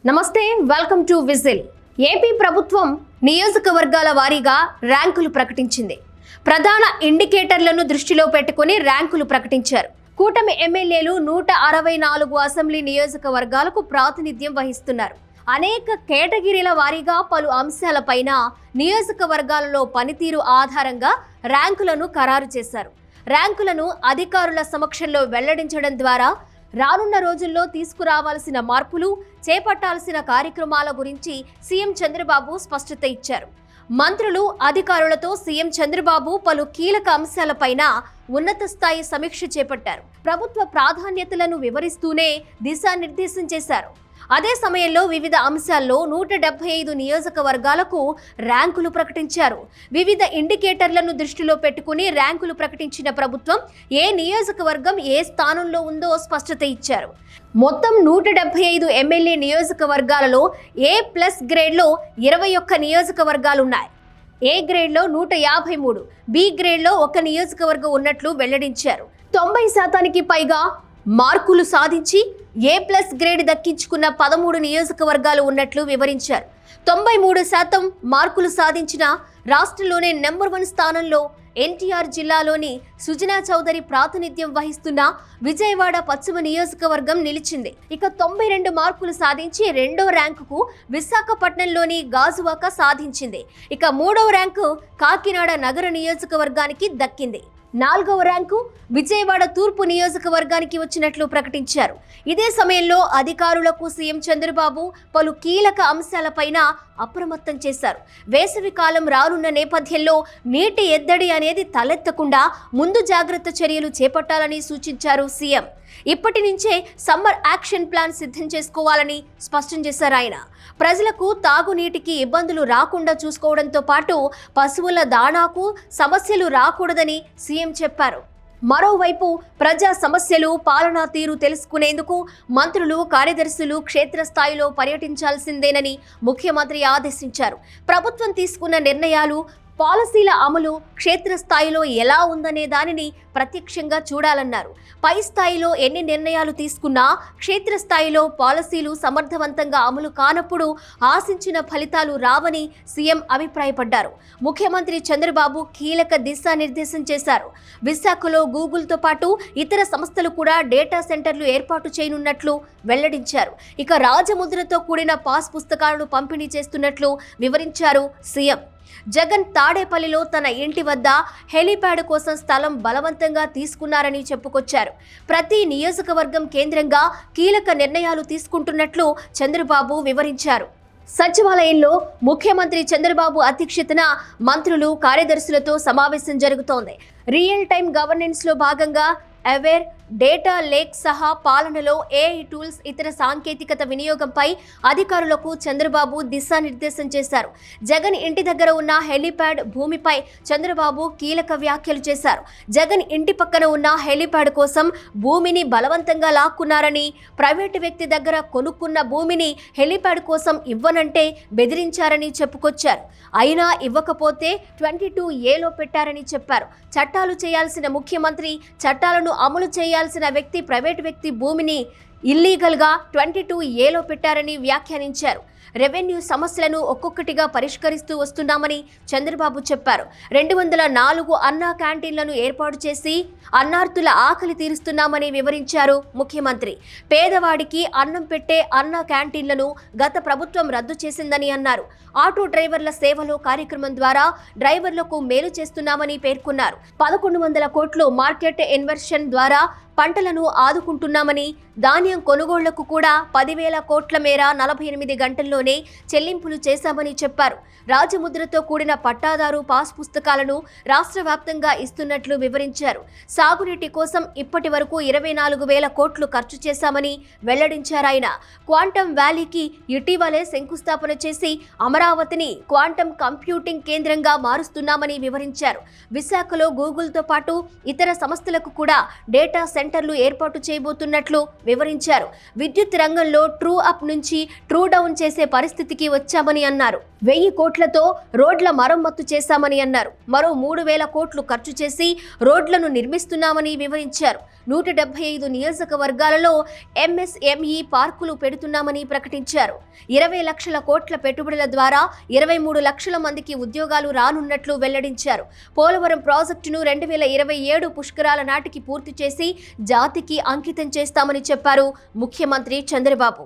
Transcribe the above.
నమస్తే, welcome to whistle. AP ప్రభుత్వం నియోజకవర్గాల వారీగా ర్యాంకులు ప్రకటించింది. ప్రధాన ఇండికేటర్లను దృష్టిలో పెట్టుకుని ర్యాంకులు ప్రకటించారు. కూటమి ఎమ్మెల్యేలు 164 అసెంబ్లీ నియోజకవర్గాలకు ప్రాతినిధ్యం వహిస్తున్నారు. అనేక కేటగిరీల వారీగా పలు అంశాలపైన నియోజకవర్గాలలో పనితీరు ఆధారంగా ర్యాంకులను ఖరారు చేశారు. ర్యాంకులను అధికారుల సమక్షంలో వెల్లడించడం ద్వారా రానున్న రోజుల్లో తీసుకురావాల్సిన మార్పులు, చేపట్టాల్సిన కార్యక్రమాల గురించి సీఎం చంద్రబాబు స్పష్టత ఇచ్చారు. మంత్రులు, అధికారులతో సీఎం చంద్రబాబు పలు కీలక అంశాలపైన ఉన్నత స్థాయి సమీక్ష చేపట్టారు. ప్రభుత్వ ప్రాధాన్యతలను వివరిస్తూనే దిశానిర్దేశం చేశారు. అదే సమయంలో వివిధ అంశాల్లో 175 నియోజకవర్గాలకు ర్యాంకులు ప్రకటించారు. వివిధ ఇండికేటర్లను దృష్టిలో పెట్టుకుని ర్యాంకులు ప్రకటించిన ప్రభుత్వం ఏ నియోజకవర్గం ఏ స్థానంలో ఉందో స్పష్టత ఇచ్చారు. మొత్తం 175 ఎమ్మెల్యే నియోజకవర్గాలలో A+ గ్రేడ్లో 21 నియోజకవర్గాలున్నాయి. A గ్రేడ్లో 153, B గ్రేడ్లో 1 నియోజకవర్గం ఉన్నట్లు వెల్లడించారు. 90% పైగా మార్కులు సాధించి A+ గ్రేడ్ దక్కించుకున్న 13 నియోజకవర్గాలు ఉన్నట్లు వివరించారు. 93% మార్కులు సాధించిన రాష్ట్రంలోనే నెంబర్ 1 స్థానంలో ఎన్టీఆర్ జిల్లాలోని సుజనా చౌదరి ప్రాతినిధ్యం వహిస్తున్న విజయవాడ పశ్చిమ నియోజకవర్గం నిలిచింది. ఇక 92 మార్కులు సాధించి 2వ ర్యాంకుకు విశాఖపట్నంలోని గాజువాక సాధించింది. ఇక 3వ ర్యాంకు కాకినాడ నగర నియోజకవర్గానికి దక్కింది. 4వ ర్యాంకు విజయవాడ తూర్పు నియోజకవర్గానికి వచ్చినట్లు ప్రకటించారు. ఇదే సమయంలో అధికారులకు సీఎం చంద్రబాబు పలు కీలక అంశాలపైన అప్రమత్తం చేశారు. వేసవి కాలం రానున్న నేపథ్యంలో నీటి ఎద్దడి అనేది తలెత్తకుండా ముందు జాగ్రత్త చర్యలు చేపట్టాలని సూచించారు సీఎం. ఇప్పటి నుంచే సమ్మర్ యాక్షన్ ప్లాన్ సిద్ధం చేసుకోవాలని స్పష్టం చేశారు ఆయన. ప్రజలకు తాగునీటికి ఇబ్బందులు రాకుండా చూసుకోవడంతో పాటు పశువుల దాణాకు సమస్యలు రాకూడదని సీఎం చెప్పారు. మరోవైపు ప్రజా సమస్యలు, పాలనా తీరు తెలుసుకునేందుకు మంత్రులు, కార్యదర్శులు క్షేత్రస్థాయిలో పర్యటించాల్సిందేనని ముఖ్యమంత్రి ఆదేశించారు. ప్రభుత్వం తీసుకున్న నిర్ణయాలు, పాలసీల అమలు క్షేత్రస్థాయిలో ఎలా ఉందనే దానిని ప్రత్యక్షంగా చూడాలన్నారు. పై స్థాయిలో ఎన్ని నిర్ణయాలు తీసుకున్నా క్షేత్రస్థాయిలో పాలసీలు సమర్థవంతంగా అమలు కానప్పుడు ఆశించిన ఫలితాలు రావని సీఎం అభిప్రాయపడ్డారు. ముఖ్యమంత్రి చంద్రబాబు కీలక దిశానిర్దేశం చేశారు. విశాఖలో గూగుల్తో పాటు ఇతర సంస్థలు కూడా డేటా సెంటర్లు ఏర్పాటు చేయనున్నట్లు వెల్లడించారు. ఇక రాజముద్రతో కూడిన పాస్ పుస్తకాలను పంపిణీ చేస్తున్నట్లు వివరించారు సీఎం. జగన్ తాడేపల్లిలో తన ఇంటి వద్ద హెలీప్యాడ్ కోసం స్థలం బలవంతంగా తీసుకున్నారని చెప్పుకొచ్చారు. ప్రతి నియోజకవర్గం కేంద్రంగా కీలక నిర్ణయాలు తీసుకుంటున్నట్లు చంద్రబాబు వివరించారు. సచివాలయంలో ముఖ్యమంత్రి చంద్రబాబు అధ్యక్షతన మంత్రులు, కార్యదర్శులతో సమావేశం జరుగుతోంది. రియల్ టైం గవర్నెన్స్ లో భాగంగా అవేర్, డేటా లేక్ సహా పాలనలో ఏఐ టూల్స్, ఇతర సాంకేతికత వినియోగంపై అధికారులకు చంద్రబాబు దిశానిర్దేశం చేశారు. జగన్ ఇంటి దగ్గర ఉన్న హెలీప్యాడ్ భూమిపై చంద్రబాబు కీలక వ్యాఖ్యలు చేశారు. జగన్ ఇంటి పక్కన ఉన్న హెలీప్యాడ్ కోసం భూమిని బలవంతంగా లాక్కున్నారని, ప్రైవేటు వ్యక్తి దగ్గర కొనుక్కున్న భూమిని హెలీప్యాడ్ కోసం ఇవ్వనంటే బెదిరించారని చెప్పుకొచ్చారు. అయినా ఇవ్వకపోతే 22A పెట్టారని చెప్పారు. చట్టాలు చేయాల్సిన ముఖ్యమంత్రి, చట్టాలను అమలు చేయాల్సిన వ్యక్తి ప్రైవేటు వ్యక్తి భూమిని ఇల్లీగల్గా 22A పెట్టారని వ్యాఖ్యానించారు. రెవెన్యూ సమస్యలను ఒక్కొక్కటిగా పరిష్కరిస్తూ వస్తున్నామని చంద్రబాబు చెప్పారు. 204 అన్నా క్యాంటీన్లను ఏర్పాటు చేసి అన్నార్తుల ఆకలి తీరుస్తున్నామని వివరించారు ముఖ్యమంత్రి. పేదవాడికి అన్నం పెట్టే అన్నా క్యాంటీన్లను గత ప్రభుత్వం రద్దు చేసిందని అన్నారు. ఆటో డ్రైవర్ల సేవలో కార్యక్రమం ద్వారా డ్రైవర్లకు మేలు చేస్తున్నామని పేర్కొన్నారు. 1100 కోట్లు మార్కెట్ ఇన్వెర్షన్ ద్వారా పంటలను ఆదుకుంటున్నామని, ధాన్యం కొనుగోళ్లకు కూడా 10,000 కోట్ల మేర 48 గంటల్లోనే చెల్లింపులు చేశామని చెప్పారు. రాజముద్రతో కూడిన పట్టాదారు పాస్ పుస్తకాలను రాష్ట్ర వ్యాప్తంగా ఇస్తున్నట్లు వివరించారు. సాగునీటి కోసం ఇప్పటి వరకు 24,000 కోట్లు ఖర్చు చేశామని వెల్లడించారాయన. క్వాంటమ్ వ్యాలీకి ఇటీవలే శంకుస్థాపన చేసి అమరావతిని క్వాంటమ్ కంప్యూటింగ్ కేంద్రంగా మారుస్తున్నామని వివరించారు. విశాఖలో గూగుల్తో పాటు ఇతర సంస్థలకు కూడా డేటా సెంటర్లు ఏర్పాటు చేయబోతున్నట్లు వివరించారు. విద్యుత్ రంగంలో ట్రూ అప్ నుంచి ట్రూ డౌన్ చేసే చేసే పరిస్థితికి వచ్చామని అన్నారు. 1000 కోట్లతో రోడ్ల మరమ్మత్తు చేశామని అన్నారు. మరో 3000 కోట్లు ఖర్చు చేసి రోడ్లను నిర్మిస్తున్నామని వివరించారు. 175 నియోజకవర్గాలలో ఎంఎస్ఎంఈ పార్కులు పెడుతున్నామని ప్రకటించారు. 20 లక్షల కోట్ల పెట్టుబడుల ద్వారా 23 లక్షల మందికి ఉద్యోగాలు రానున్నట్లు వెల్లడించారు. పోలవరం ప్రాజెక్టును 2027 పుష్కరాల నాటికి పూర్తి చేసి జాతికి అంకితం చేస్తామని చెప్పారు ముఖ్యమంత్రి చంద్రబాబు.